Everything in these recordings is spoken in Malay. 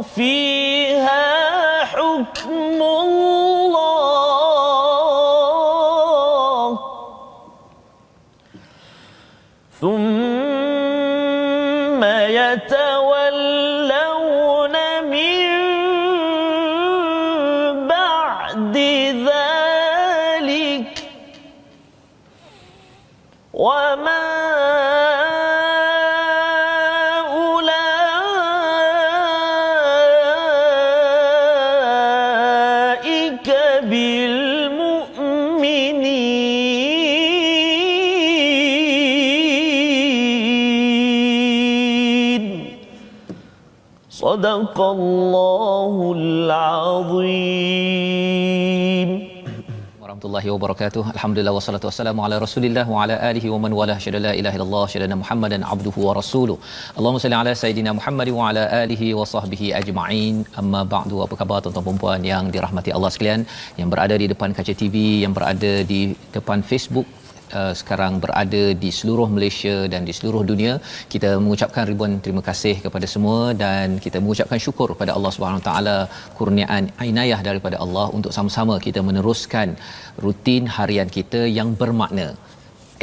فيها حكم الله ثم يتولون من بعد ذلك وما أولئك بالمؤمنين صدق الله العظيم. Warahmatullahi wabarakatuh. Alhamdulillah wassalatu wassalamu ala Rasulillah wa ala alihi wa man wala syada la ilaha illallah syada Muhammadan abduhu wa rasuluh. Allahumma salli ala sayidina Muhammad wa ala alihi wa sahbihi ajma'in. Amma ba'du. Apa khabar tuan-tuan dan puan yang dirahmati Allah sekalian, yang berada di depan kaca TV, yang berada di depan Facebook, sekarang berada di seluruh Malaysia dan di seluruh dunia. Kita mengucapkan ribuan terima kasih kepada semua dan kita mengucapkan syukur kepada Allah Subhanahu taala kurniaan inayah daripada Allah untuk sama-sama kita meneruskan rutin harian kita yang bermakna.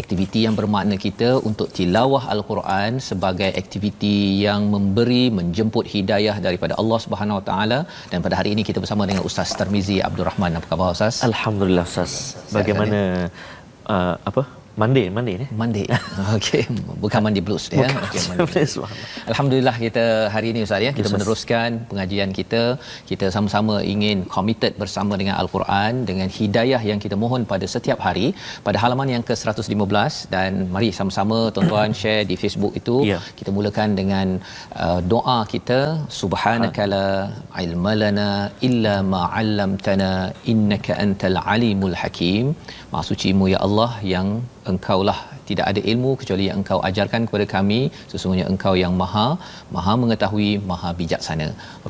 Aktiviti yang bermakna kita untuk tilawah Al-Quran sebagai aktiviti yang menjemput hidayah daripada Allah Subhanahu Wa Taala. Dan pada hari ini kita bersama dengan Ustaz Tarmizi Abdul Rahman. Apa khabar Ustaz? Alhamdulillah Ustaz. Bagaimana Monday ni? Monday. Okey, bukan mandi blues ya. Okey, Alhamdulillah kita hari ini Ustaz ya, kita meneruskan pengajian kita. Kita sama-sama ingin committed bersama dengan Al-Quran, dengan hidayah yang kita mohon pada setiap hari pada halaman yang ke-115. Dan mari sama-sama tuan-tuan share di Facebook itu. Kita mulakan dengan doa kita, subhanakala ilmalana illa ma 'allamtana innaka antal alimul hakim. Maha sucimu ya Allah, yang engkaulah tidak ada ilmu kecuali yang engkau ajarkan kepada kami, sesungguhnya engkau yang maha mengetahui, maha bijaksana.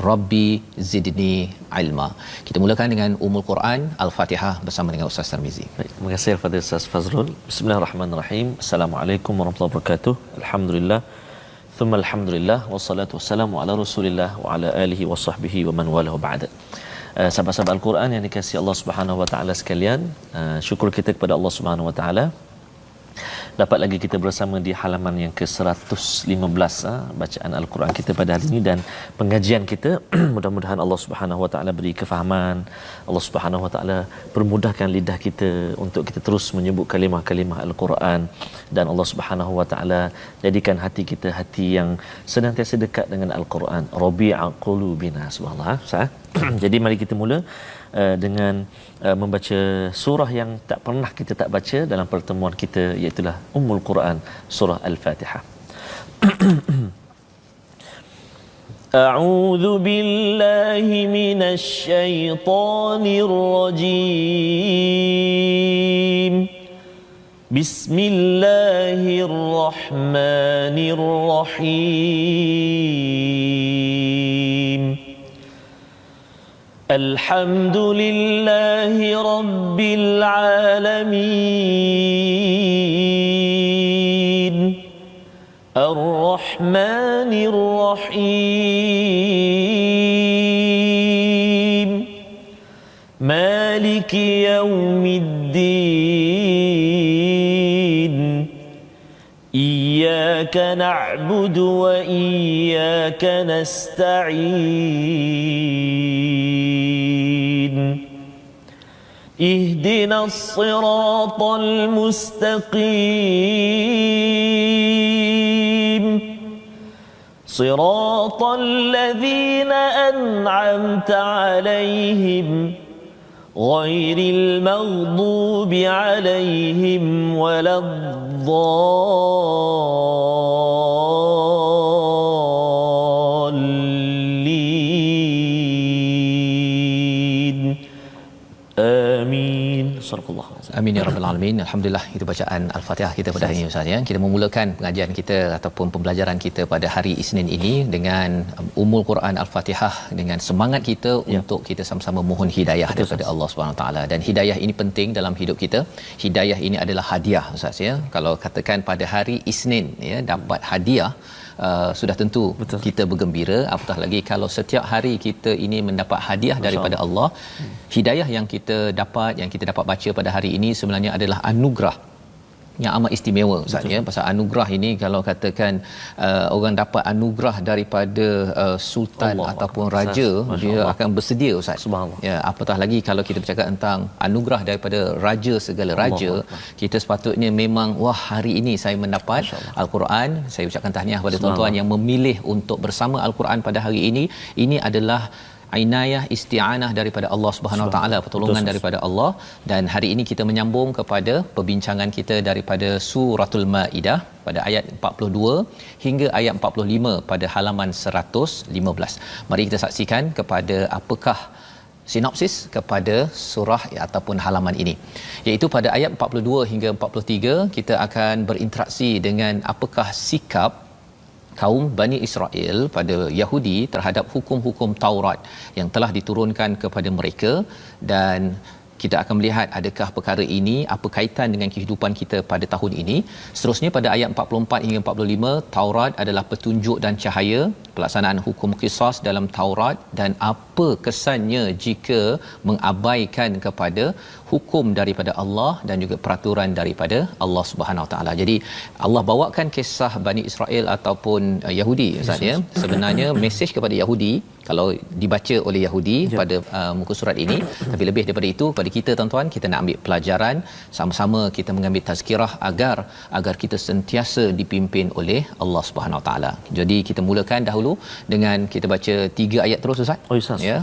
Rabbi zidni ilma. Kita mulakan dengan Ummul Quran Al-Fatihah bersama dengan Ustaz Tarmizi. Baik, terima kasih kepada Ustaz Fazrul. Bismillahirrahmanirrahim. Assalamualaikum warahmatullahi wabarakatuh. Alhamdulillah. Thumma alhamdulillah wassalatu wassalamu ala Rasulillah wa ala alihi wa sahbihi wa man walahu ba'da. Sahabat-sahabat Al-Quran yang dikasihi Allah Subhanahu wa taala sekalian, syukur kita kepada Allah Subhanahu wa taala dapat lagi kita bersama di halaman yang ke-115 bacaan Al-Quran kita pada hari ini dan pengajian kita. Mudah-mudahan Allah Subhanahu wa taala beri kefahaman, Allah Subhanahu wa taala permudahkan lidah kita untuk kita terus menyebut kalimah-kalimah Al-Quran, dan Allah Subhanahu wa taala jadikan hati kita hati yang senantiasa dekat dengan Al-Quran. Rabi'a qulubina, subhanallah. Jadi mari kita mula dengan membaca surah yang tak pernah kita tak baca dalam pertemuan kita, iaitu Ummul Quran, surah Al-Fatihah. A'udzu billahi minasy syaithanir rajim. Bismillahirrahmanirrahim. Alhamdulillahi Rabbil Alamin Ar-Rahmanir Rahim Maliki Yawmiddin Iyyaka na'budu wa iyyaka nasta'in اهدنا الصراط المستقيم صراط الذين أنعمت عليهم غير المغضوب عليهم ولا الضالين آمين. Sadaqallah. Amin ya rabbal alamin. Alhamdulillah, itu bacaan Al-Fatihah kita pada hari ini Ustaz ya. Kita memulakan pengajian kita ataupun pembelajaran kita pada hari Isnin ini dengan Ummul Quran Al-Fatihah, dengan semangat kita untuk kita sama-sama mohon hidayah daripada Allah Subhanahu taala. Dan hidayah ini penting dalam hidup kita. Hidayah ini adalah hadiah Ustaz ya. Kalau katakan pada hari Isnin ya dapat hadiah, sudah tentu Betul. kita bergembira, apatah lagi kalau setiap hari kita ini mendapat hadiah daripada Allah. Hidayah yang kita dapat baca pada hari ini sebenarnya adalah anugerah yang amat istimewa Ustaz ya. Pasal anugerah ini kalau katakan orang dapat anugerah daripada sultan Allah ataupun Allah. raja, Masya dia Allah. akan bersedia Ustaz. Subhanallah. Ya, apatah lagi kalau kita bercakap tentang anugerah daripada raja segala raja, kita sepatutnya memang wah hari ini saya mendapat Al-Quran. Saya ucapkan tahniah kepada tuan-tuan yang memilih untuk bersama Al-Quran pada hari ini. Ini adalah inayah isti'anah daripada Allah Subhanahu Wa Taala, pertolongan daripada Allah. Dan hari ini kita menyambung kepada perbincangan kita daripada suratul Maidah pada ayat 42 hingga ayat 45 pada halaman 115. Mari kita saksikan kepada apakah sinopsis kepada surah ataupun halaman ini. Iaitu pada ayat 42 hingga 43 kita akan berinteraksi dengan apakah sikap kaum Bani Israel pada Yahudi terhadap hukum-hukum Taurat yang telah diturunkan kepada mereka, dan kita akan melihat adakah perkara ini apa kaitan dengan kehidupan kita pada tahun ini. Seterusnya pada ayat 44 hingga 45, Taurat adalah petunjuk dan cahaya, pelaksanaan hukum qisas dalam Taurat dan apa kesannya jika mengabaikan kepada hukum daripada Allah dan juga peraturan daripada Allah Subhanahu Wa Taala. Jadi Allah bawakan kisah Bani Israel ataupun Yahudi Ustaz ya. Sebenarnya mesej kepada Yahudi kalau dibaca oleh Yahudi pada muka surat ini, tapi lebih daripada itu pada kita tuan-tuan, kita nak ambil pelajaran sama-sama, kita mengambil tazkirah agar kita sentiasa dipimpin oleh Allah Subhanahu Wa Taala. Jadi kita mulakan dahulu dengan kita baca 3 ayat terus Ustaz. Oh Ustaz. Ya.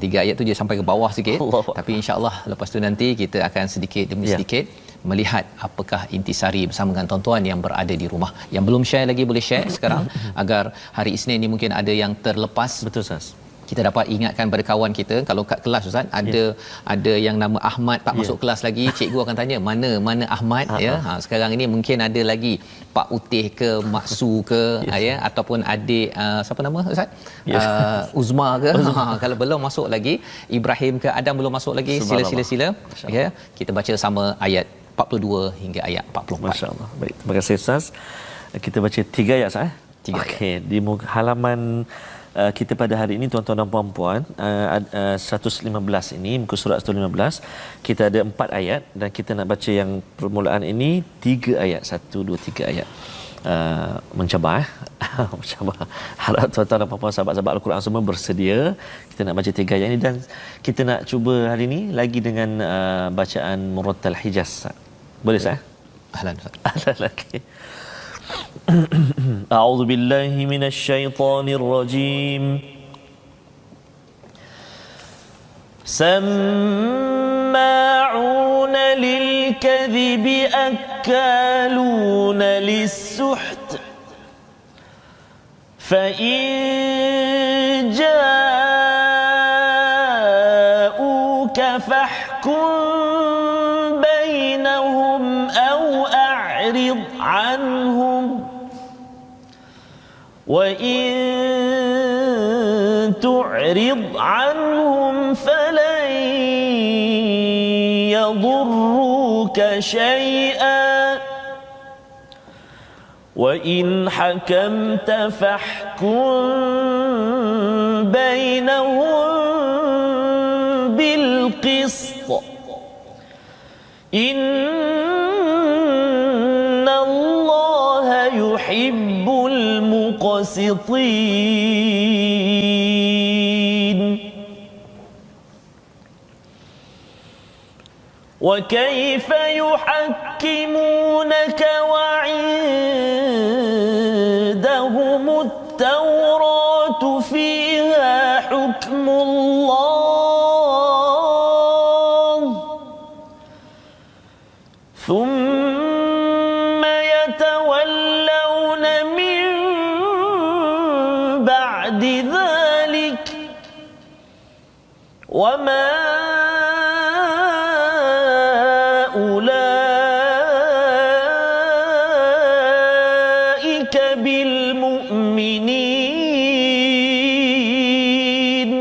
3 ayat tu je sampai ke bawah sikit. Allah. Tapi insya-Allah lepas tu nanti kita akan sedikit demi sedikit melihat apakah intisari bersama dengan tuan-tuan yang berada di rumah. Yang belum share lagi boleh share sekarang agar hari Isnin ni mungkin ada yang terlepas. Betul Ustaz. Kita dapat ingatkan pada kawan kita, kalau kat kelas Ustaz ada yang nama Ahmad tak masuk kelas lagi, cikgu akan tanya mana Ahmad ya. Sekarang ini mungkin ada lagi Pak Utih ke Mak Su ke ya, ataupun adik siapa nama Ustaz? Uzma ke. Kalau belum masuk lagi, Ibrahim ke Adam belum masuk lagi, sila ya. Kita baca sama ayat 42 hingga ayat 44. Masya-Allah. Baik, terima kasih Ustaz. Kita baca 3 ayat Ustaz. 3 Okey, di halaman kita pada hari ini tuan-tuan dan puan-puan 115 ini, muka surat 115, kita ada 4 ayat dan kita nak baca yang permulaan ini 3 ayat, 1 2 3 ayat. Mencabar mencabar. Harap tuan-tuan dan puan-puan sahabat-sahabat Al-Quran semua bersedia. Kita nak baca 3 ayat ini dan kita nak cuba hari ini lagi dengan bacaan Murattal Hijaz. Boleh Ustaz? Ahlan Ustaz. Ahlan. Okey. أعوذ بالله من الشيطان الرجيم سماعون للكذب أكالون للسحت فإن جاءوك فاحكم بينهم أو أعرض عنهم وإن تعرض عنهم فلن يضروك شيئا وإن حكمت فاحكم بينهم بالقسط إن الله يحب المقسطين وكيف يحكمونك وعندهم التوراة فيها حكم الله ثم يتولون من بعد ذلك وما أولئك بالمؤمنين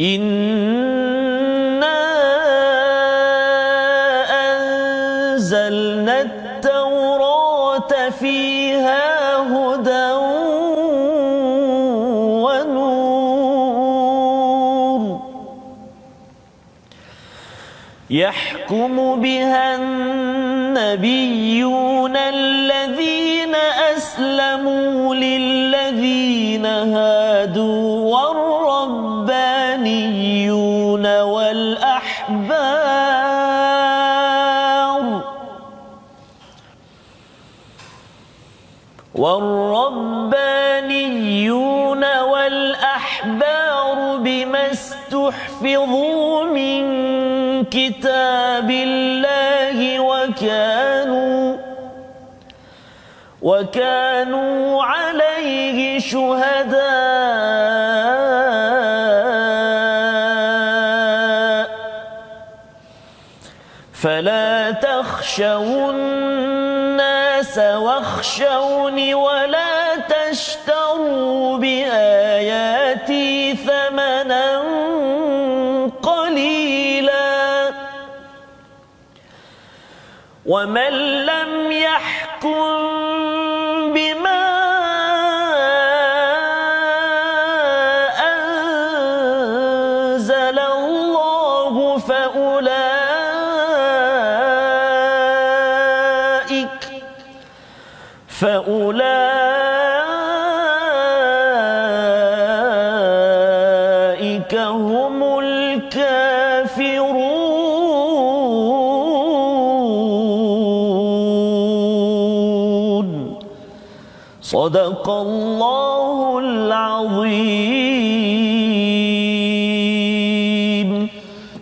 إنا أنزلنا نزلنا التوراة فيها هدى ونور يحكم بها النبيون الذين أسلموا للذين هادوا والربانيون والأحبار بما استحفظوا من كتاب الله وكانوا عليه شهداء فلا تخشوا الناس واخشوني ولا تشتروا بآياتي ثمنا قليلا ومن لم يحكم بما أنزل الله فأولئك هم الكافرون صدق الله العظيم.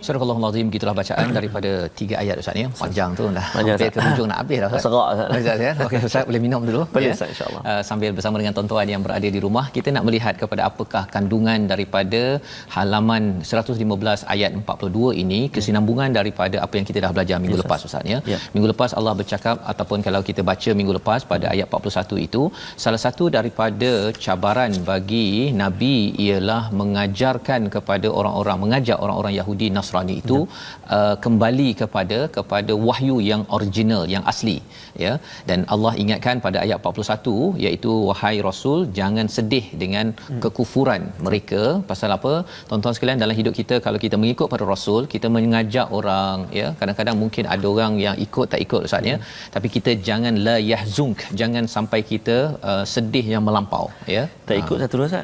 Surah Al-Azim, gitulah bacaan daripada 3 ayat Ustaz ya. Panjang tu dah. Hampir ke hujung nak habis dah Ustaz. Serak Ustaz ya. Okey Ustaz boleh minum dulu. Boleh ya? Ustaz insya-Allah. Sambil bersama dengan tuan-tuan yang berada di rumah, kita nak melihat kepada apakah kandungan daripada halaman 115 ayat 42 ini, kesinambungan daripada apa yang kita dah belajar minggu lepas Ustaz ya. Minggu lepas Allah bercakap, ataupun kalau kita baca minggu lepas pada ayat 41 itu, salah satu daripada cabaran bagi Nabi ialah mengajar orang-orang Yahudi Nasrani itu kembali kepada wahyu yang original, yang asli ya. Dan Allah ingatkan pada ayat 41, iaitu wahai Rasul, jangan sedih dengan kekufuran mereka. Pasal apa? Tuan-tuan sekalian, dalam hidup kita kalau kita mengikut pada Rasul, kita mengajak orang ya, kadang-kadang mungkin ada orang yang ikut tak ikut Ustaz ya, tapi kita jangan la yahzunk, jangan sampai kita sedih yang melampau ya. Tak ikut satu Ustaz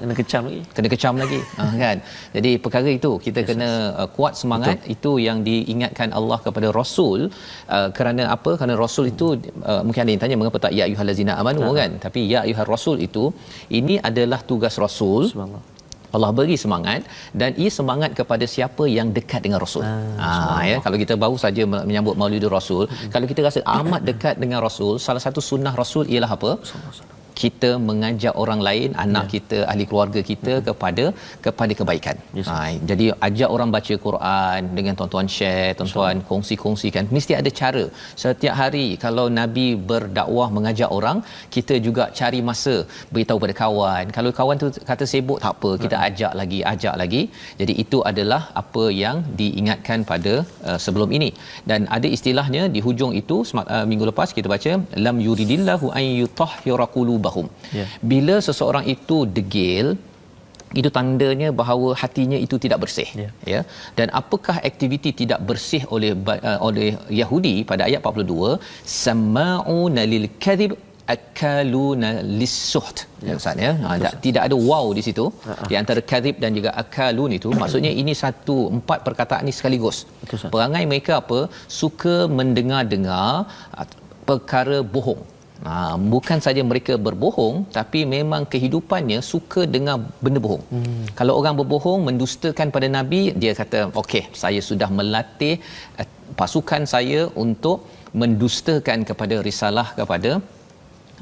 kena kecam lagi kan. Jadi perkara itu kita kena kuat semangat. Betul. Itu yang diingatkan Allah kepada Rasul. Kerana apa? Kerana Rasul itu mungkin ada yang tanya mengapa tak ya ayyuhallazina amanu kan, tapi ya ayyuhar rasul itu, ini adalah tugas Rasul. Allah beri semangat, dan ia semangat kepada siapa yang dekat dengan Rasul. Ya, kalau kita baru saja menyambut Maulidul Rasul, kalau kita rasa amat dekat dengan Rasul, salah satu sunnah Rasul ialah apa? Kita mengajak orang lain, anak kita, ahli keluarga kita kepada kebaikan. Jadi ajak orang baca Quran dengan tuan-tuan share, tuan-tuan kongsi-kongsikan. Mesti ada cara. Setiap hari kalau Nabi berdakwah mengajak orang, kita juga cari masa beritahu pada kawan. Kalau kawan tu kata sibuk, tak apa, kita ajak lagi. Jadi itu adalah apa yang diingatkan pada sebelum ini. Dan ada istilahnya di hujung itu, minggu lepas kita baca lam yuridillahu an yutahhira qulubahum. Bila seseorang itu degil, itu tandanya bahawa hatinya itu tidak bersih ya. Dan apakah aktiviti tidak bersih oleh Yahudi pada ayat 42? Sama'una lil kadhib akaluna lis-suht ya Ustaz ya. Tidak ada waw di situ di antara kadhib dan juga akalun itu. Maksudnya ini satu, 4 perkataan ini sekaligus. Perangai mereka apa? Suka mendengar perkara bohong. Bukan saja mereka berbohong, tapi memang kehidupannya suka dengar benda bohong. Kalau orang berbohong, mendustakan pada Nabi, dia kata okey, saya sudah melatih pasukan saya untuk mendustakan kepada risalah kepada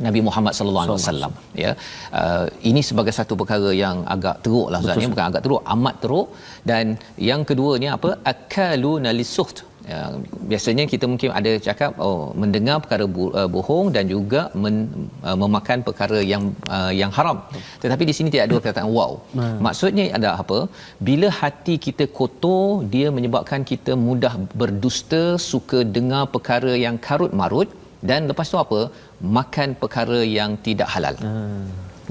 Nabi Muhammad sallallahu alaihi wasallam ya. Ini sebagai satu perkara yang agak teruklah Ustaz ya, bukan agak teruk, amat teruk. Dan yang keduanya apa? Akaluna lisuht, Biasanya kita mungkin ada cakap mendengar perkara bohong dan juga memakan perkara yang haram. Tetapi di sini tidak ada perkataan wow. Maksudnya ada apa? Bila hati kita kotor, dia menyebabkan kita mudah berdusta, suka dengar perkara yang karut marut, dan lepas tu apa? Makan perkara yang tidak halal.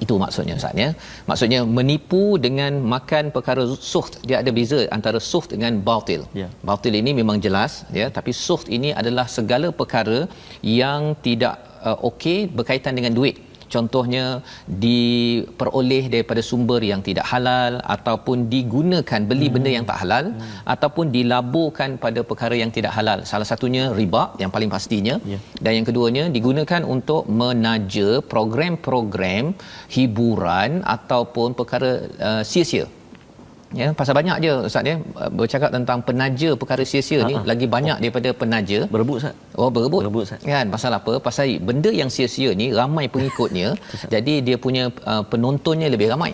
Itu maksudnya Ustaz ya. Maksudnya menipu dengan makan perkara suht. Dia ada beza antara suht dengan batil. Batil ini memang jelas ya, tapi suht ini adalah segala perkara yang tidak okey berkaitan dengan duit. Contohnya diperoleh daripada sumber yang tidak halal, ataupun digunakan beli benda yang tak halal, ataupun dilaburkan pada perkara yang tidak halal. Salah satunya riba yang paling pastinya, dan yang keduanya digunakan untuk menaja program-program hiburan ataupun perkara sia-sia. Ya, pasal banyak je Ustaz ya, bercakap tentang penaja perkara sia-sia ni lagi banyak daripada penaja berebut Ustaz. Berebut Ustaz. Kan, pasal apa? Pasal benda yang sia-sia ni ramai pengikutnya. Jadi dia punya penontonnya lebih ramai.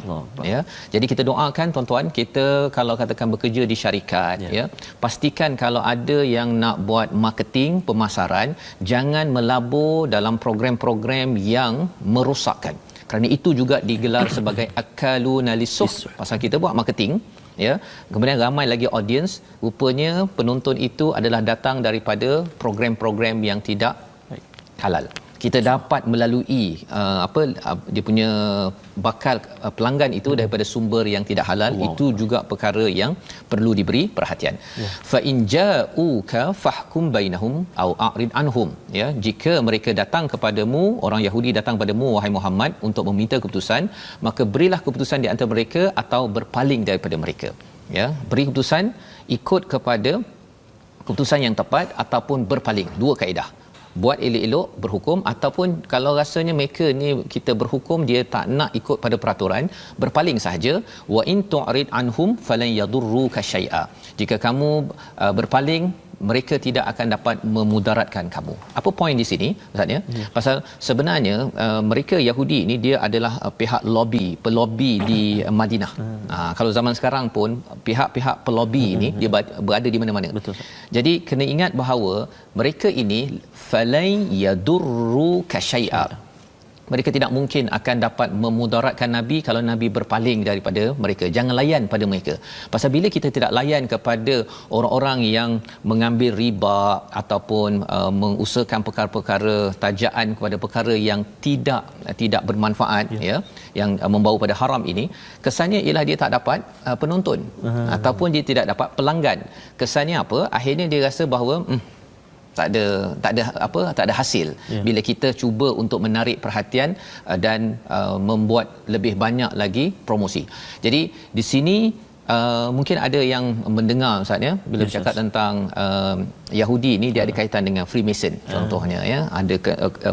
Ya. Jadi kita doakan tuan-tuan, kita kalau katakan bekerja di syarikat ya, pastikan kalau ada yang nak buat marketing, pemasaran, jangan melabur dalam program-program yang merosakkan. Kerana itu juga digelar sebagai akaluna lisuh. Pasal kita buat marketing ya, kemudian ramai lagi audience, rupanya penonton itu adalah datang daripada program-program yang tidak halal. Kita dapat melalui dia punya bakal pelanggan itu daripada sumber yang tidak halal. Itu juga perkara yang perlu diberi perhatian. Fa in ja'uka fahkum bainahum au a'rid anhum, ya, jika mereka datang kepadamu, orang Yahudi datang kepadamu wahai Muhammad untuk meminta keputusan, maka berilah keputusan di antara mereka atau berpaling daripada mereka. Ya, beri keputusan, ikut kepada keputusan yang tepat, ataupun berpaling. Dua kaedah. Buat elok-elok berhukum, ataupun kalau rasanya mereka ni kita berhukum dia tak nak ikut pada peraturan, berpaling sahaja. Wa in tu'rid anhum falan yadurruka syai'a. Jika kamu berpaling, mereka tidak akan dapat memudaratkan kamu. Apa poin di sini Ustaz ya? Pasal sebenarnya mereka Yahudi ni dia adalah pihak pelobi di Madinah. Kalau zaman sekarang pun pihak-pihak pelobi ini dia berada di mana-mana. Betul. Jadi kena ingat bahawa mereka ini falai yadurruka syai'a. Mereka tidak mungkin akan dapat memudaratkan Nabi kalau Nabi berpaling daripada mereka. Jangan layan pada mereka. Pasal bila kita tidak layan kepada orang-orang yang mengambil riba ataupun mengusahakan perkara-perkara tajaan kepada perkara yang tidak bermanfaat, ya, yang membawa pada haram ini, kesannya ialah dia tak dapat penonton ataupun dia tidak dapat pelanggan. Kesannya apa? Akhirnya dia rasa bahawa tak ada hasil bila kita cuba untuk menarik perhatian dan membuat lebih banyak lagi promosi. Jadi di sini mungkin ada yang mendengar Ustaz ya, bila bercakap tentang Yahudi ni dia ada kaitan dengan Freemason contohnya ya, ada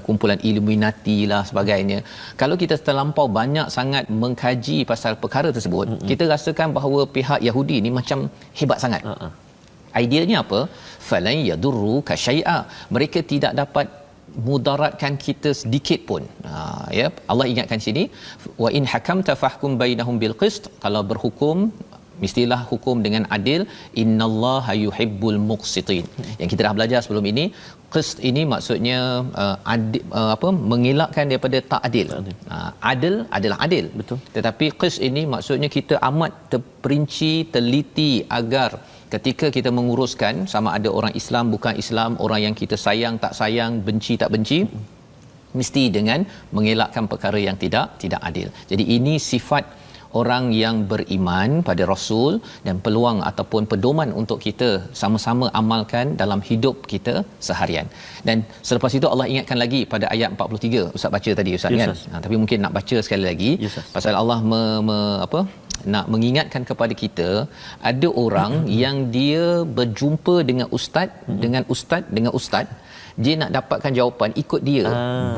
kumpulan Illuminati lah sebagainya. Kalau kita terlampau banyak sangat mengkaji pasal perkara tersebut, kita rasakan bahawa pihak Yahudi ni macam hebat sangat. Ideanya apa? Falan yadurruka syai'a. Mereka tidak dapat mudaratkan kita sedikit pun. Ya, Allah ingatkan sini, wa in hakamta fahkum bainahum bil qist. Kalau berhukum mestilah hukum dengan adil. Innallaha yuhibbul muqsitin. Yang kita dah belajar sebelum ini, qist ini maksudnya adil, mengelakkan daripada tak adil. Adil adalah adil. Betul. Tetapi qist ini maksudnya kita amat terperinci, teliti agar ketika kita menguruskan sama ada orang Islam bukan Islam, orang yang kita sayang tak sayang, benci tak benci, mesti dengan mengelakkan perkara yang tidak adil. Jadi ini sifat orang yang beriman pada Rasul dan peluang ataupun pedoman untuk kita sama-sama amalkan dalam hidup kita seharian. Dan selepas itu Allah ingatkan lagi pada ayat 43 Ustaz baca tadi Ustaz, kan? Tapi mungkin nak baca sekali lagi, pasal Allah nak mengingatkan kepada kita, ada orang yang dia berjumpa dengan ustaz, dia nak dapatkan jawapan ikut dia,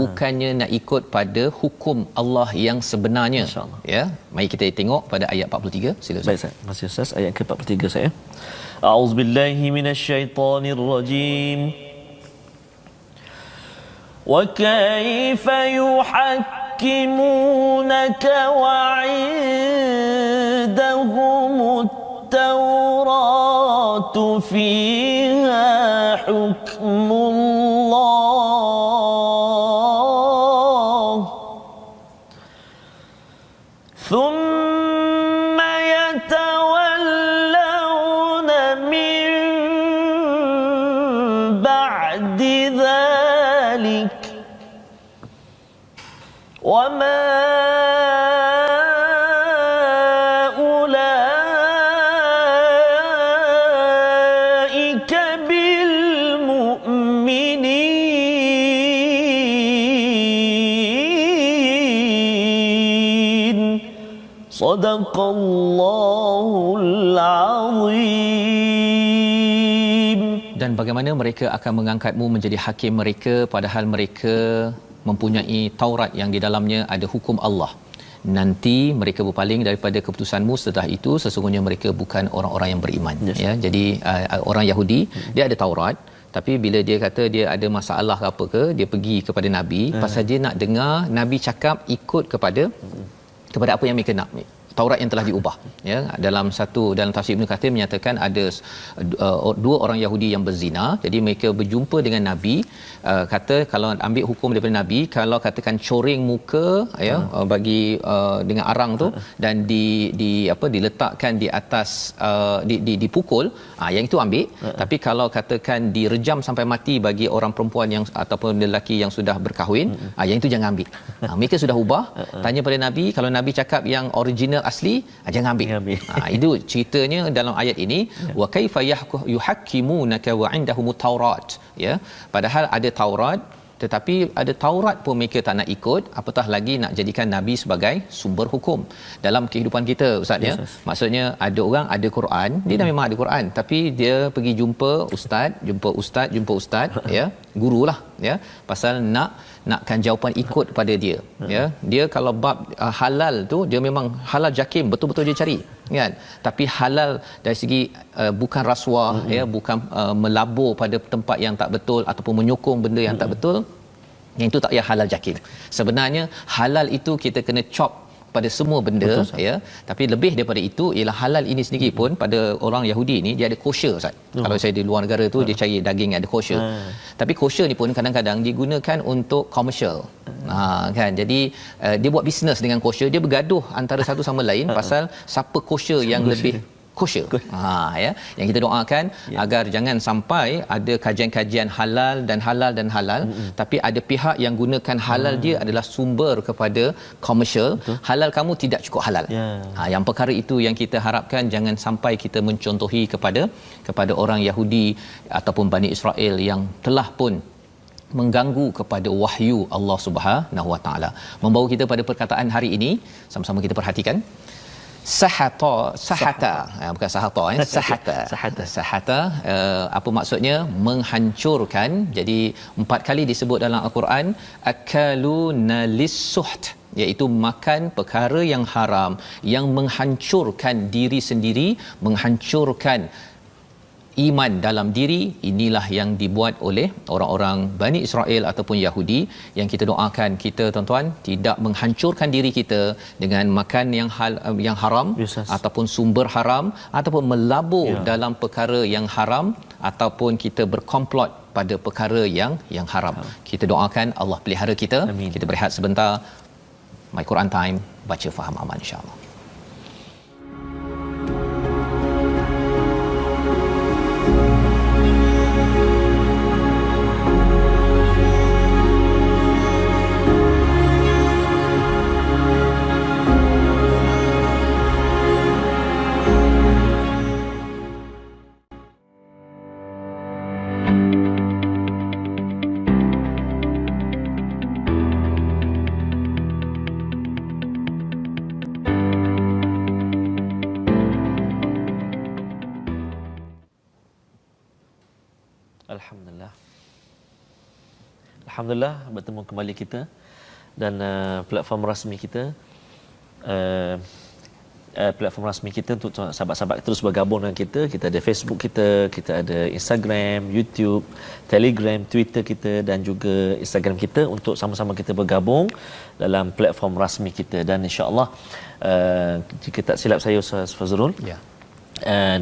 bukannya nak ikut pada hukum Allah yang sebenarnya. Ya, mari kita tengok pada ayat 43. Silakan. Baik Ustaz. Terima kasih Ustaz. Ayat ke-43 saya. A'udzubillahi minasyaitonirrajim. Wa kaifa يحكمونك وعندهم التوراة فيها حكم الله ثم يتولون من بعد ذلك وما أولئك بالمؤمنين صدق الله العظيم. Dan bagaimana mereka akan mengangkatmu menjadi hakim mereka padahal mereka mempunyai Taurat yang di dalamnya ada hukum Allah. Nanti mereka berpaling daripada keputusanmu, setelah itu sesungguhnya mereka bukan orang-orang yang beriman. Yes. Ya, jadi orang Yahudi dia ada Taurat, tapi bila dia kata dia ada masalah ke apa ke, dia pergi kepada Nabi pasal dia nak dengar Nabi cakap ikut kepada apa yang mereka nak. Taurat yang telah diubah, ya. Dalam tafsir Ibn Kathir menyatakan ada dua orang Yahudi yang berzina, jadi mereka berjumpa dengan Nabi, kata kalau ambil hukum daripada Nabi, kalau katakan coreng muka, ya, bagi dengan arang tu dan diletakkan di atas dipukul, yang itu ambil. Tapi kalau katakan direjam sampai mati bagi orang perempuan yang ataupun lelaki yang sudah berkahwin, yang itu jangan ambil. Mereka sudah ubah. Tanya pada Nabi, kalau Nabi cakap yang original asli, jangan ambil. Itu ceritanya dalam ayat ini. Wa kaifa yuhakkimunaka wa indahumut Taurat, ya. Padahal ada Taurat, tetapi ada Taurat pun mereka tak nak ikut, apatah lagi nak jadikan Nabi sebagai sumber hukum dalam kehidupan kita, Ustaz, ya. Maksudnya ada orang ada Quran, dia dah memang ada Quran, tapi dia pergi jumpa ustaz, ya, gurulah, ya, pasal nakkan jawapan ikut pada dia, ya. Dia kalau bab halal tu dia memang halal jakim, betul-betul dia cari, kan. Tapi halal dari segi bukan rasuah, ya, bukan melabur pada tempat yang tak betul ataupun menyokong benda yang tak betul, yang itu tak payah halal jakim. Sebenarnya halal itu kita kena chop pada semua benda. Betul, ya. Tapi lebih daripada itu ialah halal ini sendiri pun pada orang Yahudi ni dia ada kosher, Ustaz. Kalau saya di luar negara tu dia cari daging yang ada kosher. Tapi kosher ni pun kadang-kadang digunakan untuk komersial. Kan. Jadi dia buat bisnes dengan kosher, dia bergaduh antara satu sama lain pasal siapa kosher yang lebih kosher. Ya, yang kita doakan agar jangan sampai ada kajian-kajian halal, tapi ada pihak yang gunakan halal dia adalah sumber kepada komersial. Halal kamu tidak cukup halal. Yang perkara itu yang kita harapkan jangan sampai kita mencontohi kepada orang Yahudi ataupun Bani Israel yang telah pun mengganggu kepada wahyu Allah Subhanahu Wa Taala. Membawa kita pada perkataan hari ini, sama-sama kita perhatikan. Sahata, bukan sahata. Apa maksudnya? Menghancurkan. Jadi 4 kali disebut dalam Al-Quran, akaluna lis-suht, iaitu makan perkara yang haram, yang menghancurkan diri sendiri, menghancurkan iman dalam diri. Inilah yang dibuat oleh orang-orang Bani Israel ataupun Yahudi, yang kita doakan kita tuan-tuan tidak menghancurkan diri kita dengan makan yang haram, ataupun sumber haram, ataupun melabur dalam perkara yang haram, ataupun kita berkomplot pada perkara yang haram. Kita doakan Allah pelihara kita. Amin. Kita berehat sebentar. My Quran Time, baca faham aman, insya-Allah. Alhamdulillah bertemu kembali kita dan platform rasmi kita untuk sahabat-sahabat terus bergabung dengan kita. Kita ada Facebook kita ada Instagram, YouTube, Telegram, Twitter kita dan juga Instagram kita untuk sama-sama kita bergabung dalam platform rasmi kita. Dan insya-Allah jika tak silap saya Ustaz Fazrul,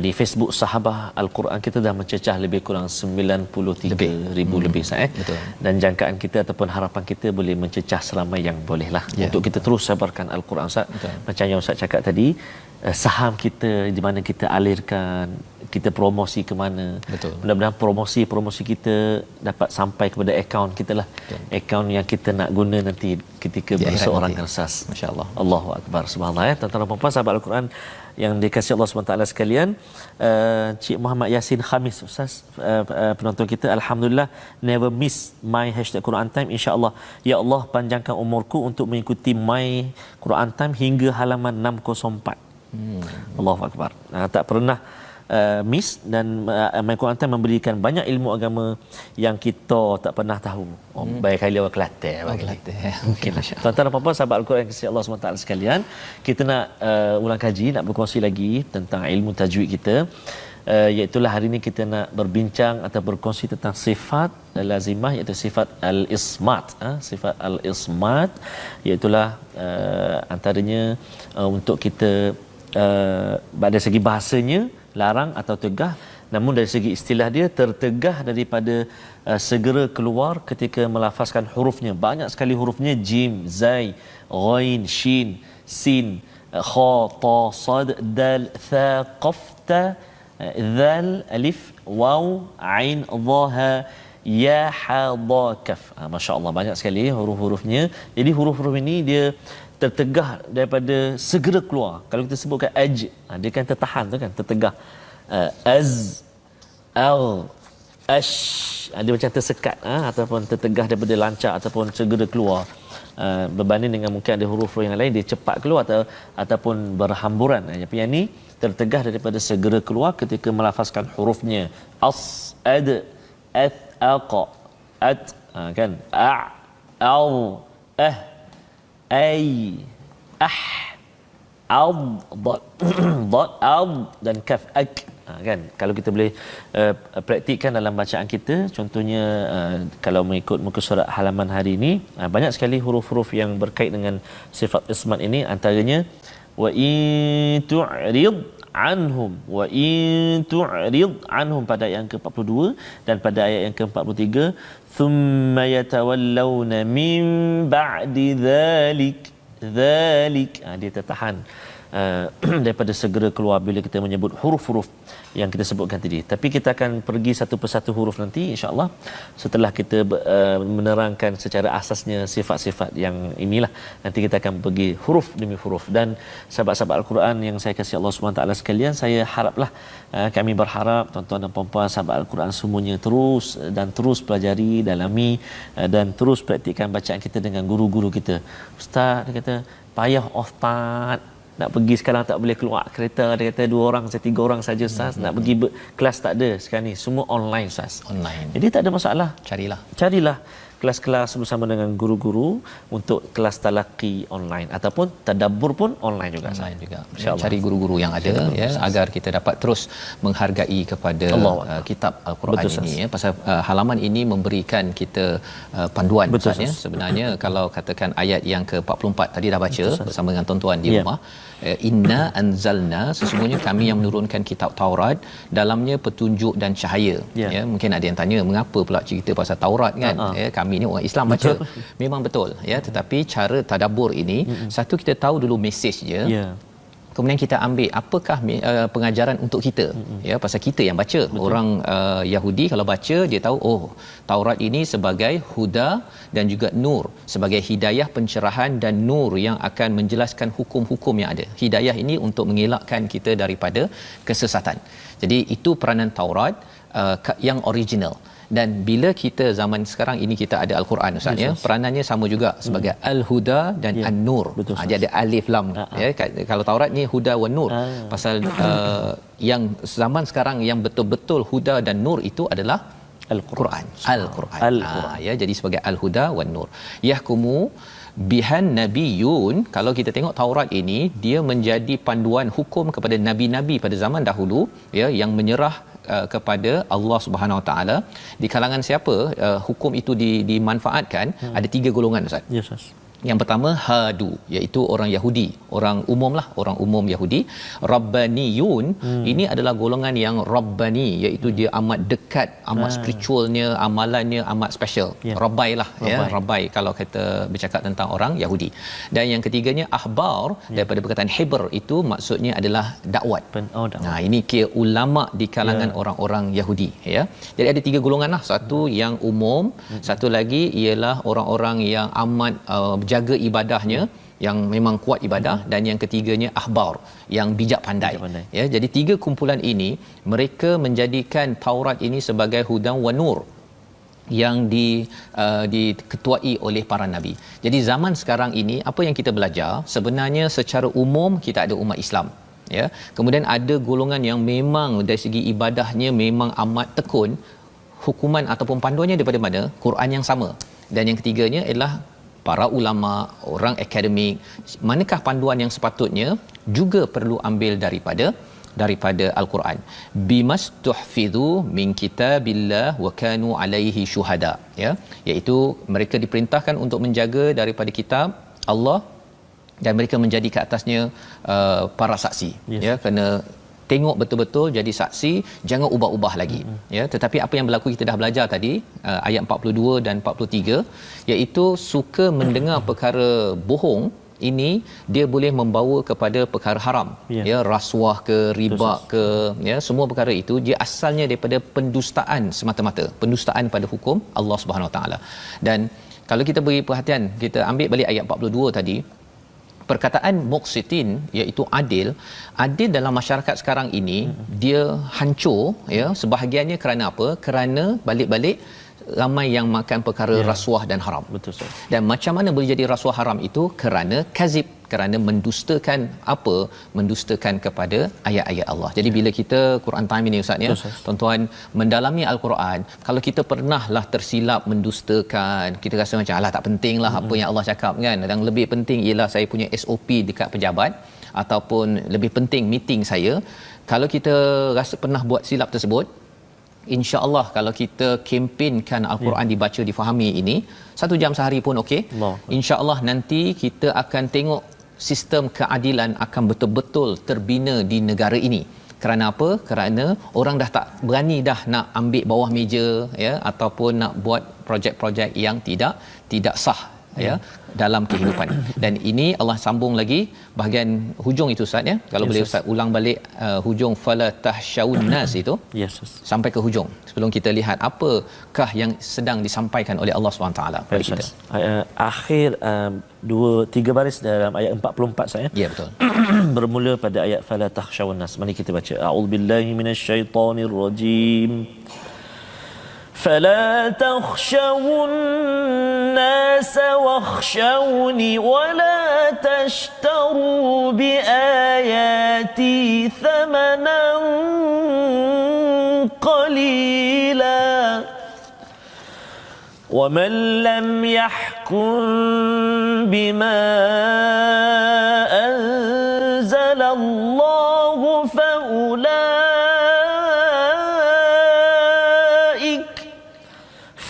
di Facebook Sahabah Al-Quran kita dah mencecah lebih kurang 93,000 lebih Ustaz. Betul. Dan jangkaan kita ataupun harapan kita boleh mencecah seramai yang bolehlah untuk kita terus sebarkan Al-Quran Ustaz. Betul. Macam yang Ustaz cakap tadi, saham kita di mana kita alirkan, kita promosi ke mana. Betul. Mudah-mudahan promosi kita dapat sampai kepada akaun kita lah. Betul. Akaun yang kita nak guna nanti ketika Di akhirat berseorangan nanti. sas. Masya-Allah. Allahu akbar. Subhanallah ya. Tuan-tuan dan puan-puan sahabat Al-Quran yang dikasihi Allah SWT sekalian, Cik Muhammad Yasin Khamis Ustaz, penonton kita, alhamdulillah never miss my #Quran Time, insya-Allah. Ya Allah, panjangkan umurku untuk mengikuti my Quran Time hingga halaman 604. Allahu akbar. Tak pernah miss, dan My Quran Time memberikan banyak ilmu agama yang kita tak pernah tahu. Baik kali awak Kelantan bagi. Mungkin tuan-tuan dan puan-puan sahabat Al-Quran yang dikasihi Allah SWT sekalian, kita nak ulang kaji, nak berkongsi lagi tentang ilmu tajwid kita. Iaitulah hari ini kita nak berbincang atau berkongsi tentang sifat lazimah, iaitu sifat al-ismat. Sifat al-ismat iaitulah antaranya untuk kita pada segi bahasanya larang atau tegah, namun dari segi istilah dia tertegah daripada segera keluar ketika melafazkan hurufnya. Banyak sekali hurufnya: jim, zai, ghain, shin, sin, kha, ta, sad, dal, tha, qaf, ta, dhal, alif, waw, ain, dha, ha, ya, ha, dha, kaf. Masya-Allah, banyak sekali huruf-hurufnya. Jadi huruf-huruf ini dia tertegah daripada segera keluar. Kalau kita sebutkan aj, dia kan tertahan tu kan, tertegah. Az, al, ash, dia macam tersekat ataupun tertegah daripada lancar ataupun segera keluar. Berbanding dengan mungkin ada huruf yang lain dia cepat keluar ataupun berhamburan. Tapi yang ni tertegah daripada segera keluar ketika melafazkan hurufnya. As, ad, ath, aqa, at, kan, a, al, ay, ad, dad, ad, dan kaf, ak. Kan, kalau kita boleh praktikkan dalam bacaan kita, contohnya kalau mengikut muka surat halaman hari ini, banyak sekali huruf-huruf yang berkait dengan sifat ismat ini. Antaranya wa in tu'rid anhum, wa in tu'rid anhum pada ayat yang ke-42, dan pada ayat yang ke-43 thumma yatawallawna min ba'di dhalik. Dia tertahan daripada segera keluar bila kita menyebut huruf-huruf yang kita sebutkan tadi. Tapi kita akan pergi satu persatu huruf nanti, insya-Allah, setelah kita menerangkan secara asasnya sifat-sifat yang inilah. Nanti kita akan pergi huruf demi huruf. Dan sahabat-sahabat Al-Quran yang saya kasihi Allah SWT sekalian, saya haraplah, kami berharap tuan-tuan dan puan-puan sahabat Al-Quran semuanya terus pelajari, dalami, dan terus praktikkan bacaan kita dengan guru-guru kita. Ustaz, dia kata, payah Ustaz, nak pergi sekarang tak boleh keluar kereta, dia kata 2 orang saja, 3 orang saja Ustaz, nak pergi kelas tak ada sekarang ni, semua online Ustaz. Online. Jadi tak ada masalah. Carilah kelas-kelas bersama dengan guru-guru untuk kelas talaqi online ataupun tadabbur pun online juga. Online juga. Cari guru-guru yang ada ya, agar kita dapat terus menghargai kepada kitab Al-Quran. Betul, ini ya, pasal halaman ini memberikan kita panduan. Betul, ya. Sebenarnya kalau katakan ayat yang ke-44 tadi dah baca bersama dengan tuan-tuan di rumah, inna anzalna, sesungguhnya kami yang menurunkan kitab Taurat, dalamnya petunjuk dan cahaya. Ya, mungkin ada yang tanya mengapa pula cerita pasal Taurat kan? Ya, kami ni orang Islam baca. Memang betul ya, tetapi cara tadabbur ini, satu kita tahu dulu mesej dia. Kemudian kita ambil apakah pengajaran untuk kita, ya, pasal kita yang baca. Orang Yahudi kalau baca dia tahu, oh, Taurat ini sebagai huda dan juga nur, sebagai hidayah, pencerahan, dan nur yang akan menjelaskan hukum-hukum yang ada. Hidayah ini untuk mengelakkan kita daripada kesesatan. Jadi itu peranan Taurat yang original. Dan bila kita zaman sekarang ini kita ada Al-Quran Ustaz, ya, peranannya sama juga sebagai Al-Huda dan An-Nur. Dia ada alif lam. Ya, kalau Taurat ni Huda wa Nur. Pasal yang zaman sekarang yang betul-betul Huda dan Nur itu adalah Al-Quran. Ya, jadi sebagai Al-Huda wa Nur. Yahkumu bihan nabiyun. Kalau kita tengok Taurat ini, dia menjadi panduan hukum kepada nabi-nabi pada zaman dahulu, ya, yang menyerah kepada Allah Subhanahu Wa Taala. Di kalangan siapa hukum itu dimanfaatkan? Ada 3 golongan Ustaz. Yes, Ustaz. Yang pertama hadu, iaitu orang Yahudi, orang umumlah, orang umum Yahudi. Rabbaniyun, ini adalah golongan yang rabbani, iaitu dia amat dekat, amat spiritualnya, amalannya amat special. Rabbai lah, ya, rabbai kalau kita bercakap tentang orang Yahudi. Dan yang ketiganya ahbar, daripada perkataan hibr, itu maksudnya adalah dakwat. Nah, ini kira ulama di kalangan orang-orang Yahudi, ya. Jadi ada tiga golongan lah. Satu yang umum, satu lagi ialah orang-orang yang amat jaga ibadahnya, yang memang kuat ibadah, dan yang ketiganya ahbar, yang bijak pandai. Ya, jadi tiga kumpulan ini mereka menjadikan Taurat ini sebagai hudan wa nur yang diketuai oleh para nabi. Jadi zaman sekarang ini apa yang kita belajar sebenarnya secara umum kita ada umat Islam, ya. Kemudian ada golongan yang memang dari segi ibadahnya memang amat tekun, hukuman ataupun panduannya daripada mana? Quran yang sama. Dan yang ketiganya ialah para ulama, orang akademik. Manakah panduan yang sepatutnya juga perlu ambil daripada al-Quran? Bimastuhfizu min kitabillah wa kanu alaihi syuhada, ya, iaitu mereka diperintahkan untuk menjaga daripada kitab Allah dan mereka menjadi ke atasnya para saksi, ya, kena tengok betul-betul jadi saksi, jangan ubah-ubah lagi, ya. Tetapi apa yang berlaku kita dah belajar tadi, ayat 42 dan 43, iaitu suka mendengar perkara bohong ini dia boleh membawa kepada perkara haram, ya, rasuah ke riba ke, ya, semua perkara itu dia asalnya daripada pendustaan semata-mata, pendustaan pada hukum Allah Subhanahu Wa Taala. Dan kalau kita beri perhatian, kita ambil balik ayat 42 tadi, perkataan muqsitin iaitu adil dalam masyarakat sekarang ini dia hancur, ya, sebahagiannya kerana apa? Kerana balik-balik ramai yang makan perkara rasuah dan haram. Betul, Ustaz. Dan macam mana boleh jadi rasuah haram itu? Kerana kazib, kerana mendustakan apa? Mendustakan kepada ayat-ayat Allah. Jadi bila kita Quran time ini, Ustaz, ya, tuan-tuan mendalami al-Quran, kalau kita pernahlah tersilap mendustakan, kita rasa macam alah tak pentinglah apa yang Allah cakap, kan. Dan lebih penting ialah saya punya SOP dekat pejabat, ataupun lebih penting meeting saya. Kalau kita rasa pernah buat silap tersebut, insya-Allah kalau kita kempenkan al-Quran dibaca, difahami ini 1 jam sehari pun okey. Insya-Allah nanti kita akan tengok sistem keadilan akan betul-betul terbina di negara ini. Kerana apa? Kerana orang dah tak berani dah nak ambil bawah meja, ya, ataupun nak buat projek-projek yang tidak sah, ya, dalam kehidupan. Dan ini Allah sambung lagi bahagian hujung itu, Ustaz, ya. Kalau boleh Ustaz ulang balik hujung fala tahsyaun nas itu, sampai ke hujung, sebelum kita lihat apakah yang sedang disampaikan oleh Allah SWT kepada kita. Akhir 2-3 baris dalam ayat 44, saya. Ya, betul. Bermula pada ayat fala tahsyaun nas. Mari kita baca. A'udzubillahi minasyaitonirrajim. فلا تخشوا الناس واخشوني ولا تشتروا بآياتي ثمنا قليلا ومن لم يحكم بما أنزل الله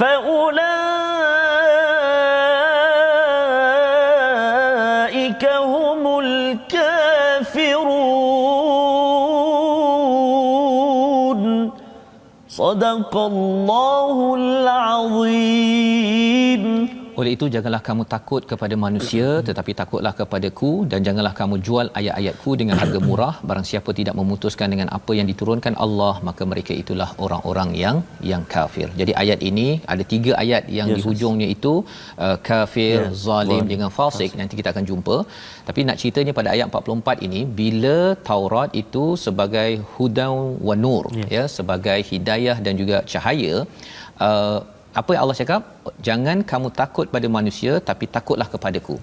فأولئك هم الكافرون صدق الله العظيم. Oleh itu janganlah kamu takut kepada manusia, tetapi takutlah kepadaku, dan janganlah kamu jual ayat-ayatku dengan harga murah. Barang siapa tidak memutuskan dengan apa yang diturunkan Allah, maka mereka itulah orang-orang yang kafir. Jadi ayat ini ada 3 ayat yang di hujungnya itu kafir, zalim dengan fasik. Nanti kita akan jumpa. Tapi nak ceritanya pada ayat 44 ini, bila Taurat itu sebagai hudan wa nur, ya, sebagai hidayah dan juga cahaya, apa yang Allah cakap? Jangan kamu takut pada manusia, tapi takutlah kepadaku.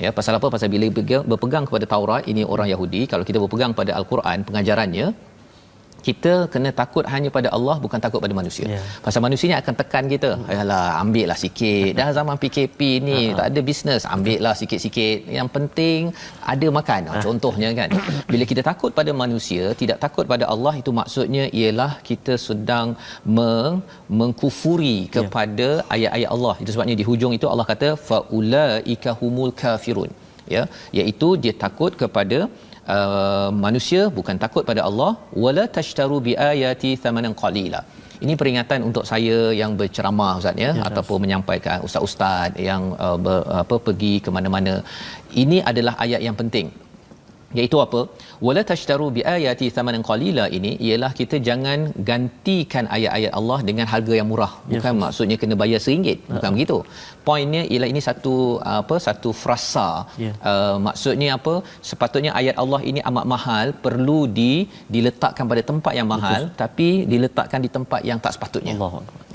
Ya, pasal apa? Pasal bila berpegang kepada Taurat, ini orang Yahudi, kalau kita berpegang pada Al-Quran, pengajarannya, kita kena takut hanya pada Allah, bukan takut pada manusia. Pasal manusia ni akan tekan kita. Ayalah, ambil lah sikit. Dah zaman PKP ni tak ada bisnes, ambil lah sikit-sikit. Yang penting ada makan. Contohnya kan. Bila kita takut pada manusia, tidak takut pada Allah, itu maksudnya ialah kita sedang mengkufuri kepada ayat-ayat Allah. Itu sebabnya di hujung itu Allah kata faulaika humul kafirun. Ya, iaitu dia takut kepada manusia, bukan takut pada Allah. Wala tashtaru biayati thamanan qalila. Ini peringatan untuk saya yang berceramah ustaz ya, ataupun menyampaikan ustaz-ustaz yang pergi ke mana-mana. Ini adalah ayat yang penting. Iaitu apa? Wala tashtaru biayati thamanan qalila, ini ialah kita jangan gantikan ayat-ayat Allah dengan harga yang murah. Bukan maksudnya kena bayar RM1, bukan begitu. Poinnya ialah ini satu frasa. Maksudnya apa? Sepatutnya ayat Allah ini amat mahal, perlu diletakkan pada tempat yang mahal, tapi diletakkan di tempat yang tak sepatutnya.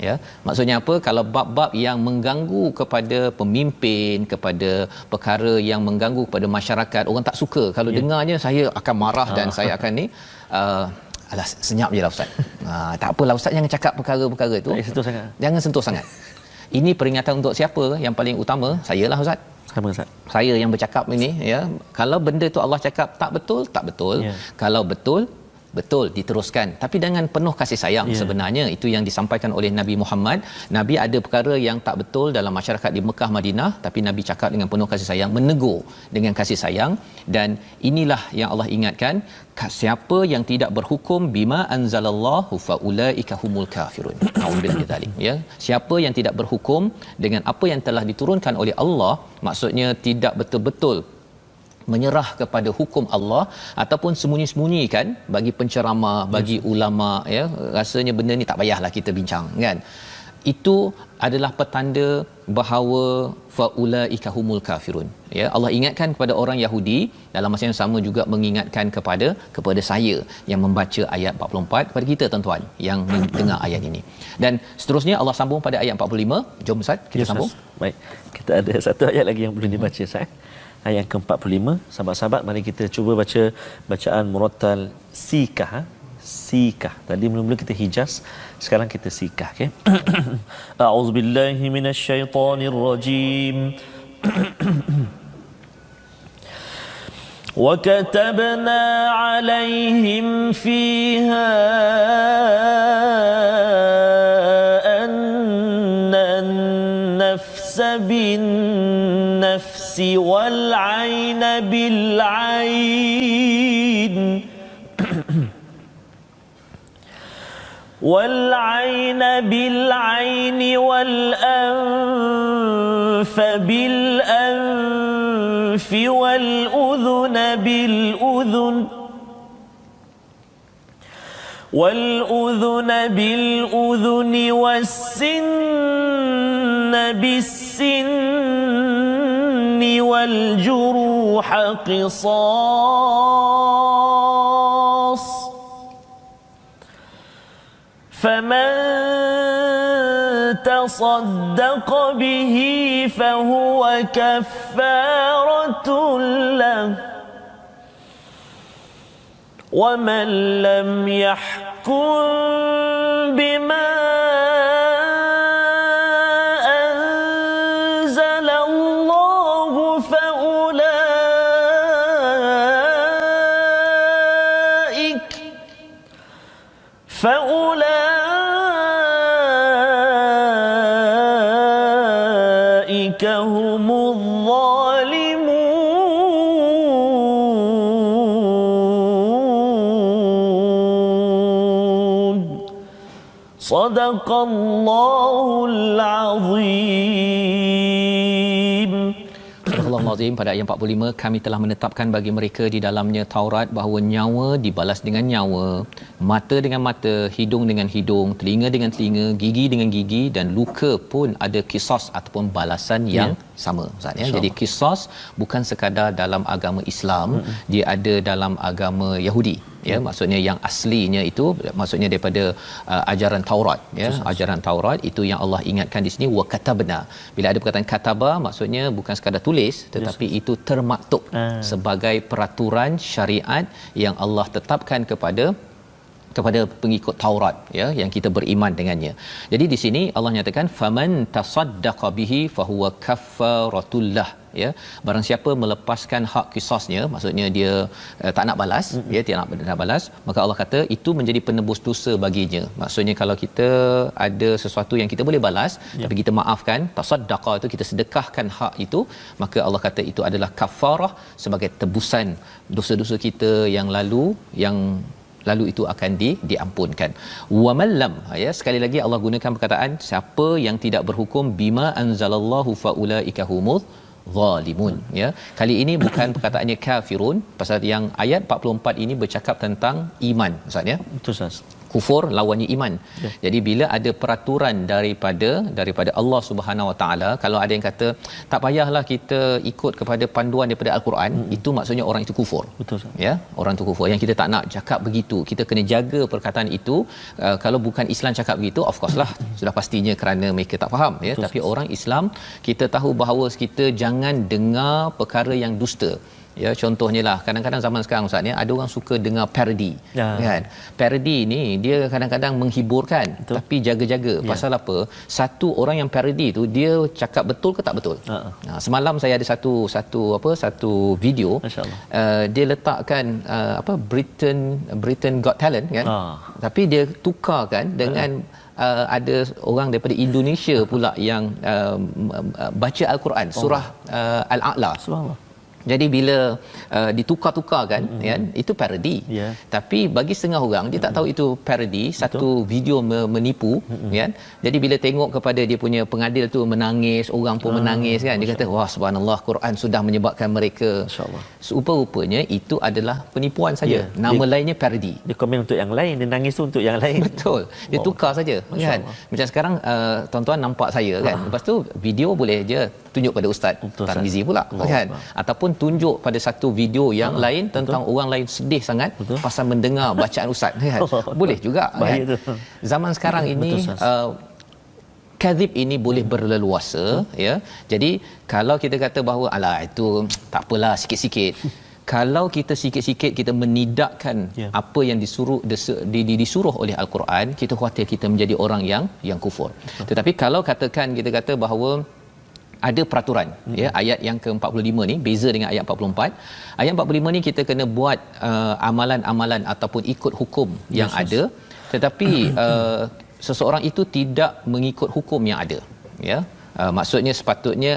Ya, maksudnya apa? Kalau bab-bab yang mengganggu kepada pemimpin, kepada perkara yang mengganggu kepada masyarakat, orang tak suka. Kalau dengarnya, saya akan marah dan saya akan ni alah, senyap je lah ustaz. Tak apalah ustaz, jangan cakap perkara-perkara tu. Jangan sentuh sangat. Ini peringatan untuk siapa yang paling utama? Saya lah ustaz. Sama ustaz. Saya yang bercakap ini ya. Kalau benda tu Allah cakap tak betul, tak betul. Kalau betul, betul, diteruskan, tapi dengan penuh kasih sayang. Sebenarnya itu yang disampaikan oleh Nabi Muhammad. Nabi ada perkara yang tak betul dalam masyarakat di Mekah Madinah, tapi Nabi cakap dengan penuh kasih sayang, menegur dengan kasih sayang. Dan inilah yang Allah ingatkan, siapa yang tidak berhukum bima anzalallahu faulaika humul kafirun. Nauzubillah min dzalik, ya. Siapa yang tidak berhukum dengan apa yang telah diturunkan oleh Allah, maksudnya tidak betul-betul menyerah kepada hukum Allah ataupun sembunyi-sembunyikan, bagi penceramah, bagi ulama, ya, rasanya benda ni tak payahlah kita bincang kan. Itu adalah petanda bahawa faulaika humul kafirun. Ya, Allah ingatkan kepada orang Yahudi, dalam masa yang sama juga mengingatkan kepada saya yang membaca ayat 44, kepada kita tuan-tuan yang mendengar ayat ini. Dan seterusnya Allah sambung pada ayat 45. Jom Ustaz, kita sambung. Baik. Kita ada satu ayat lagi yang belum dibaca Ustaz. Ayat ke-45. Sahabat-sahabat, mari kita cuba baca bacaan murattal sikah. Sikah. Tadi mula-mula kita hijaz, sekarang kita sikah, okey. A'udzubillahi minasyaitonirrajim. Wa katabna 'alaihim fiha anna an-nafsa bin-nafsi wal-'ayna bil-'ayn والعين بالعين والأنف بالأنف والأذن بالأذن والسن بالسن والجروح قصاص فمن تصدق به فهو كفارة له ومن لم يحكم بما أنزل الله فأولئك هم الظالمون صدق الله العظيم. Astagfirullahalazim. Pada ayat 45, kami telah menetapkan bagi mereka di dalamnya Taurat bahawa nyawa dibalas dengan nyawa, mata dengan mata, hidung dengan hidung, telinga dengan telinga, gigi dengan gigi, dan luka pun ada qisas ataupun balasan yang sama. Ustaz, ya. Jadi qisas bukan sekadar dalam agama Islam, dia ada dalam agama Yahudi. Ya, maksudnya yang aslinya itu maksudnya daripada ajaran Taurat, ya. Ajaran Taurat itu yang Allah ingatkan di sini, wa katabna. Bila ada perkataan kataba, maksudnya bukan sekadar tulis, tetapi itu termaktub sebagai peraturan syariat yang Allah tetapkan kepada kepada pengikut Taurat ya yang kita beriman dengannya. Jadi di sini Allah nyatakan faman tasaddaqa bihi fahuwa kaffaratullah ya. Barang siapa melepaskan hak qisasnya, maksudnya dia tak nak balas, dia tidak nak balas, maka Allah kata itu menjadi penebus dosa baginya. Maksudnya kalau kita ada sesuatu yang kita boleh balas tapi kita maafkan, tasaddaqa itu kita sedekahkan hak itu, maka Allah kata itu adalah kafarah sebagai tebusan dosa-dosa kita yang lalu itu akan diampunkan. Wa man lam, ya, sekali lagi Allah gunakan perkataan siapa yang tidak berhukum bima anzalallahu faulaika humuz zalimun, ya. Kali ini bukan perkataannya kafirun, pasal yang ayat 44 ini bercakap tentang iman, Ustaz ya. Betul, Ustaz. Kufur lawannya iman. Ya. Jadi bila ada peraturan daripada Allah Subhanahu Wa Taala, kalau ada yang kata tak payahlah kita ikut kepada panduan daripada Al-Quran, itu maksudnya orang itu kufur. Betul, Ustaz. Ya, orang itu kufur. Yang kita tak nak cakap begitu. Kita kena jaga perkataan itu. Kalau bukan Islam cakap begitu, of course lah sudah pastinya kerana mereka tak faham, ya. Betul, tapi Ustaz, orang Islam kita tahu bahawa kita jangan dengar perkara yang dusta. Ya, contohnya lah kadang-kadang zaman sekarang Ustaz ni ada orang suka dengar parody, kan. Parody ni dia kadang-kadang menghiburkan. Betul. Tapi jaga-jaga. Pasal apa? Satu orang yang parody tu dia cakap betul ke tak betul. Semalam saya ada satu video, dia letakkan Britain Got Talent kan. Tapi dia tukarkan dengan ada orang daripada Indonesia pula yang baca Al-Quran surah Al-A'la. Subhanallah. Jadi bila ditukar-tukarkan, kan, itu parodi. Tapi bagi setengah orang dia tak tahu itu parodi, satu video menipu, kan. Jadi bila tengok kepada dia punya pengadil tu menangis, orang pun menangis, kan. Dia kata wah subhanallah, Quran sudah menyebabkan mereka. Rupa-rupanya itu adalah penipuan saja. Nama lainnya parodi. Dia komen untuk yang lain, dia nangis tu untuk yang lain. Betul. Dia tukar saja, kan. Macam sekarang tuan-tuan nampak saya, kan. Lepas tu video boleh je tunjuk pada Ustaz Tarmizi pula, kan. Ataupun tunjuk pada satu video yang lain tentang orang lain sedih sangat pasal mendengar bacaan Ustaz, kan. Boleh juga, kan. Zaman sekarang ini kadhib ini boleh berleluasa, ya. Jadi kalau kita kata bahawa alah itu tak apalah sikit-sikit, kalau kita sikit-sikit kita menidakkan apa yang disuruh oleh Al-Quran, kita khawatir kita menjadi orang yang kufur. Tetapi kalau katakan kita kata bahawa ada peraturan, ya, ayat yang ke-45 ni beza dengan ayat 44. Ayat 45 ni kita kena buat amalan-amalan ataupun ikut hukum yang ada, tetapi seseorang itu tidak mengikut hukum yang ada, ya. Maksudnya sepatutnya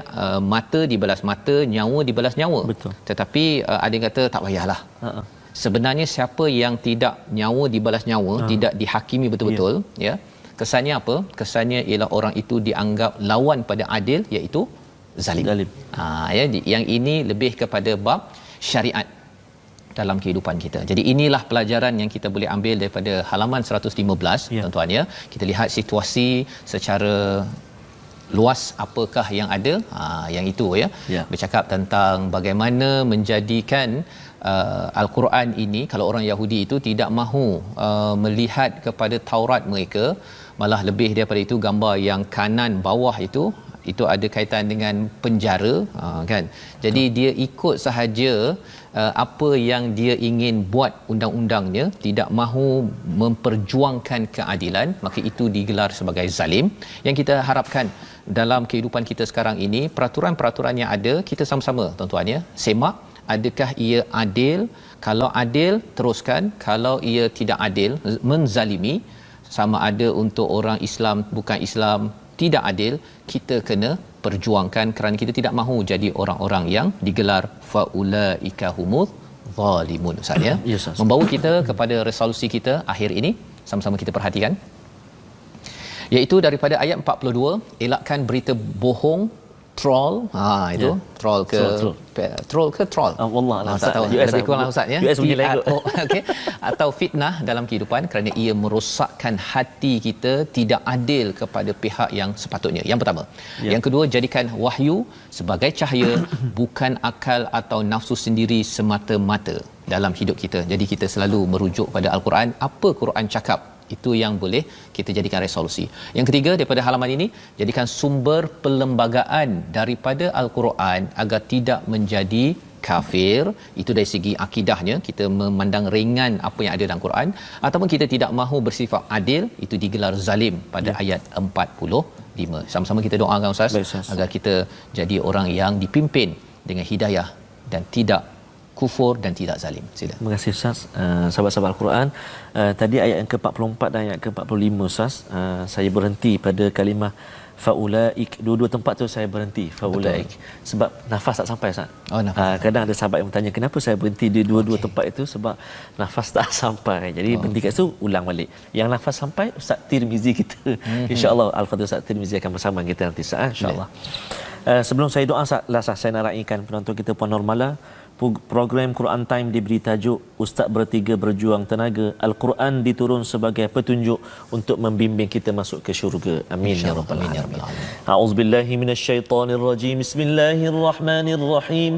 mata dibalas mata, nyawa dibalas nyawa. Betul. Tetapi ada yang kata tak payahlah. Sebenarnya siapa yang tidak nyawa dibalas nyawa, tidak dihakimi betul-betul, ya. Kesannya apa? Kesannya ialah orang itu dianggap lawan pada adil, iaitu zalim. Ya, yang ini lebih kepada bab syariat dalam kehidupan kita. Jadi inilah pelajaran yang kita boleh ambil daripada halaman 115, tuan-tuan, ya. Kita lihat situasi secara luas apakah yang ada, yang itu, ya. Bercakap tentang bagaimana menjadikan Al-Quran ini, kalau orang Yahudi itu tidak mahu melihat kepada Taurat mereka, malah lebih daripada itu gambar yang kanan bawah itu ada kaitan dengan penjara, kan. Jadi dia ikut sahaja apa yang dia ingin buat undang-undangnya, tidak mahu memperjuangkan keadilan, maka itu digelar sebagai zalim. Yang kita harapkan dalam kehidupan kita sekarang ini, peraturan-peraturan yang ada kita sama-sama, tuan-tuan, ya, semak adakah ia adil. Kalau adil, teruskan. Kalau ia tidak adil, menzalimi, sama ada untuk orang Islam, bukan Islam, tidak adil, kita kena perjuangkan kerana kita tidak mahu jadi orang-orang yang digelar faulaika humuz zalimun, Ustaz, ya. Membawa kita kepada resolusi kita akhir ini, sama-sama kita perhatikan, iaitu daripada ayat 42, elakkan berita bohong, troll, itu troll ke troll, wallah lah, tak tahu, lebih kurang lah, Ustaz, ya. Okey, atau fitnah dalam kehidupan kerana ia merosakkan hati kita, tidak adil kepada pihak yang sepatutnya. Yang pertama. Yang kedua, jadikan wahyu sebagai cahaya, bukan akal atau nafsu sendiri semata-mata dalam hidup kita. Jadi kita selalu merujuk pada Al-Quran, apa Quran cakap, itu yang boleh kita jadikan resolusi. Yang ketiga, daripada halaman ini, jadikan sumber perlembagaan daripada Al-Quran agar tidak menjadi kafir, itu dari segi akidahnya kita memandang ringan apa yang ada dalam Quran, ataupun kita tidak mahu bersifat adil, itu digelar zalim pada ayat 45. Sama-sama kita doakan Ustaz. Baik, Ustaz, agar kita jadi orang yang dipimpin dengan hidayah dan tidak kufur dan tidak zalim. Sila. Terima kasih Ustaz. Sahabat-sahabat Al-Quran, tadi ayat yang ke-44 dan ayat ke-45 Ustaz, saya berhenti pada kalimah faulaik. Dua-dua tempat tu saya berhenti faulaik. Sebab nafas tak sampai Ustaz. Oh, nafas. Kadang ada sahabat yang bertanya kenapa saya berhenti di dua-dua tempat itu, sebab nafas tak sampai. Jadi berhenti kat situ, ulang balik. Yang nafas sampai Ustaz Tirmizi kita. Insya-Allah Al-Fadhil Ustaz Tirmizi akan bersama kita nanti Ustaz, insya-Allah. Sebelum saya doa Ustaz, saya nak raikan penonton kita puan Normala. Program Quran Time diberi tajuk Ustaz Bertiga Berjuang Tenaga. Al-Quran diturun sebagai petunjuk untuk membimbing kita masuk ke syurga. Amin ya rabbal alamin. A'udzubillahi minasyaitonirrajim. Bismillahirrahmanirrahim.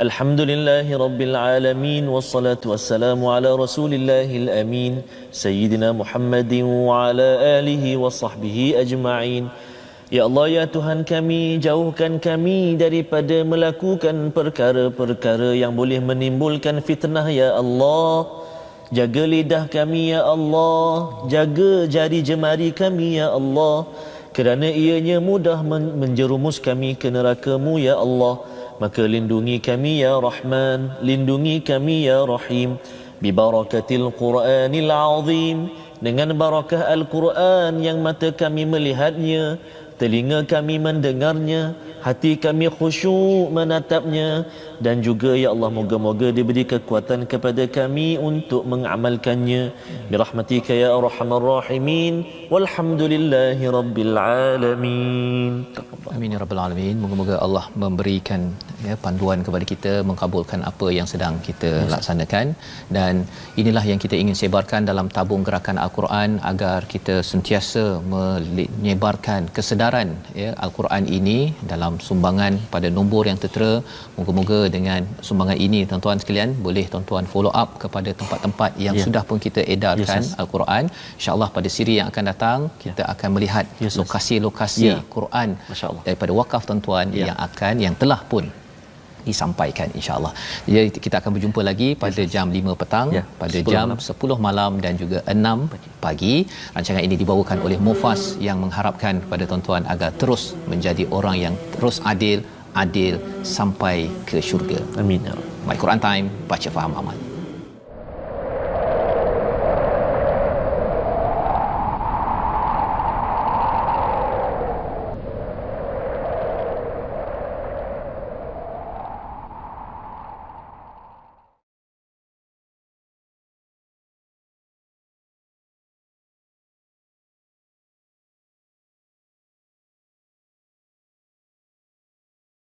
Alhamdulillahi rabbil alamin, wassalatu wassalamu ala rasulillahil amin, sayyidina Muhammadin wa ala alihi wa sahbihi ajma'in. Ya Allah, ya Tuhan kami, jauhkan kami daripada melakukan perkara-perkara yang boleh menimbulkan fitnah, ya Allah. Jaga lidah kami, ya Allah. Jaga jari jemari kami, ya Allah. Kerana ianya mudah menjerumus kami ke neraka-Mu, ya Allah. Maka lindungi kami, ya Rahman. Lindungi kami, ya Rahim. Bibarakatil Quranil Azim. Dengan barakah Al-Quran yang mata kami melihatnya, telinga kami mendengarnya, hati kami khusyuk menatapnya, dan juga ya Allah moga-moga diberi kekuatan kepada kami untuk mengamalkannya. Birahmatika ya arhamar rahimin, walhamdulillahi rabbil alamin. Amin ya rabbal alamin. Moga-moga Allah memberikan panduan kepada kita, mengabulkan apa yang sedang kita laksanakan, dan inilah yang kita ingin sebarkan dalam tabung gerakan Al-Quran, agar kita sentiasa menyebarkan kesedaran Al-Quran ini dalam sumbangan pada nombor yang tertera. Moga-moga dengan sumbangan ini tuan-tuan sekalian boleh tuan-tuan follow up kepada tempat-tempat yang sudah pun kita edarkan Al-Quran. InsyaAllah pada siri yang akan datang kita akan melihat lokasi-lokasi Quran daripada wakaf tuan-tuan yang telah pun disampaikan, insya-Allah. Jadi kita akan berjumpa lagi pada jam 5 petang, pada jam 10 malam dan juga 6 pagi. Rancangan ini dibawakan oleh Mufas yang mengharapkan kepada tuan-tuan agar terus menjadi orang yang terus adil sampai ke syurga. Amin. My Quran Time, baca faham amal.